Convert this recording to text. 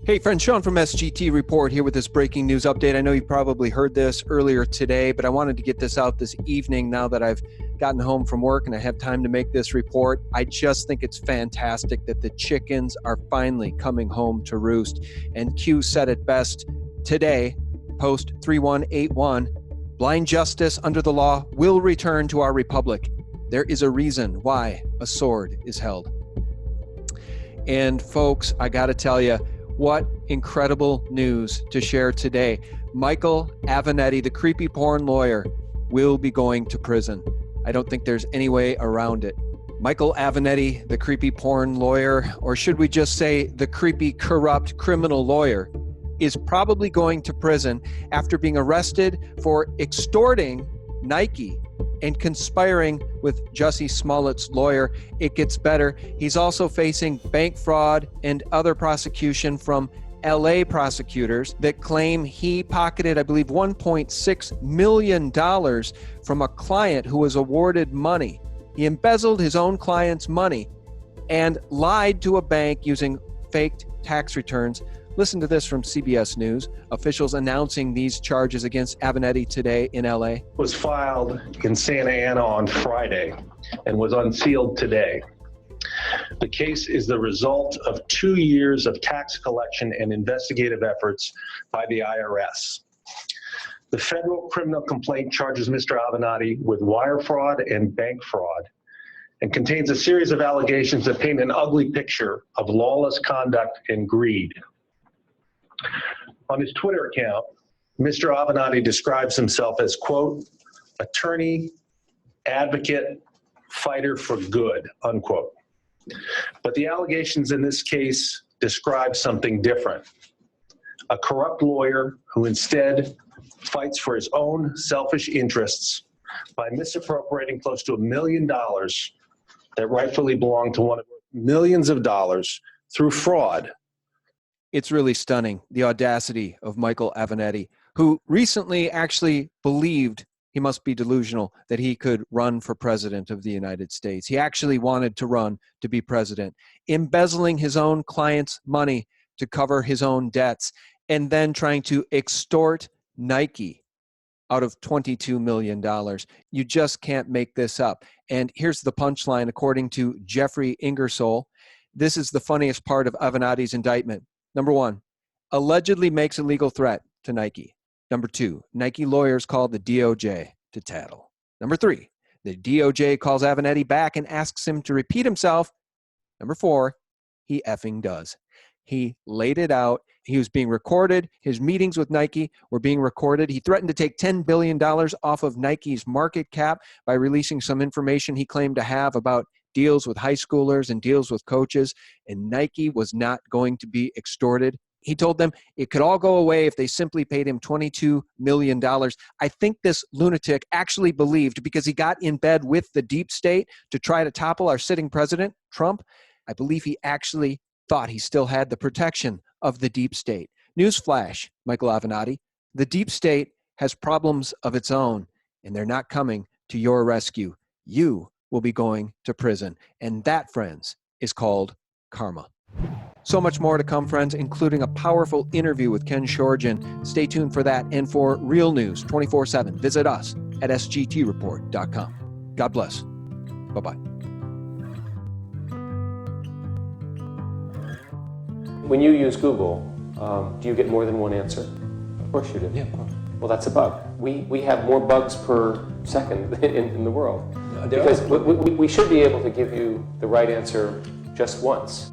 Hey friends, Sean from SGT Report here with this breaking news update. I know you probably heard this earlier today, but I wanted to get this out this evening now that I've gotten home from work and I have time to make this report. I just think it's fantastic that the chickens are finally coming home to roost. And Q said it best today, post 3181, blind justice under the law will return to our republic. There is a reason why a sword is held. And folks, I got to tell you, what incredible news to share today. Michael Avenatti, the creepy porn lawyer, will be going to prison. I don't think there's any way around it. Michael Avenatti, the creepy porn lawyer, or should we just say the creepy, corrupt criminal lawyer, is probably going to prison after being arrested for extorting Nike and conspiring with Jussie Smollett's lawyer. It gets better. He's also facing bank fraud and other prosecution from LA prosecutors that claim he pocketed, I believe, $1.6 million from a client who was awarded money. He embezzled his own client's money and lied to a bank using faked tax returns. Listen to this from CBS News. Officials announcing these charges against Avenatti today in LA. Was filed in Santa Ana on Friday and was unsealed today. The case is the result of 2 years of tax collection and investigative efforts by the IRS. The federal criminal complaint charges Mr. Avenatti with wire fraud and bank fraud and contains a series of allegations that paint an ugly picture of lawless conduct and greed. On his Twitter account, Mr. Avenatti describes himself as, quote, attorney, advocate, fighter for good, unquote. But the allegations in this case describe something different. A corrupt lawyer who instead fights for his own selfish interests by misappropriating close to $1 million that rightfully belonged to one of millions of dollars through fraud. It's really stunning, the audacity of Michael Avenatti, who recently actually believed, he must be delusional, that he could run for president of the United States. He actually wanted to run to be president, embezzling his own client's money to cover his own debts, and then trying to extort Nike out of $22 million. You just can't make this up. And here's the punchline, according to Jeffrey Ingersoll. This is the funniest part of Avenatti's indictment. Number one, allegedly makes a legal threat to Nike. Number two, Nike lawyers called the DOJ to tattle. Number three, the DOJ calls Avenatti back and asks him to repeat himself. Number four, he effing does. He laid it out. He was being recorded. His meetings with Nike were being recorded. He threatened to take $10 billion off of Nike's market cap by releasing some information he claimed to have about deals with high schoolers and deals with coaches, and Nike was not going to be extorted. He told them it could all go away if they simply paid him $22 million. I think this lunatic actually believed, because he got in bed with the deep state to try to topple our sitting president, Trump, I believe he actually thought he still had the protection of the deep state. Newsflash, Michael Avenatti, the deep state has problems of its own, and they're not coming to your rescue. You will be going to prison. And that, friends, is called karma. So much more to come, friends, including a powerful interview with Ken Shorjan. Stay tuned for that and for real news 24/7. Visit us at sgtreport.com. God bless. Bye-bye. When you use Google, do you get more than one answer? Of course you do. Yeah, of course. Well, that's a bug. We have more bugs per second in the world. Because we should be able to give you the right answer just once.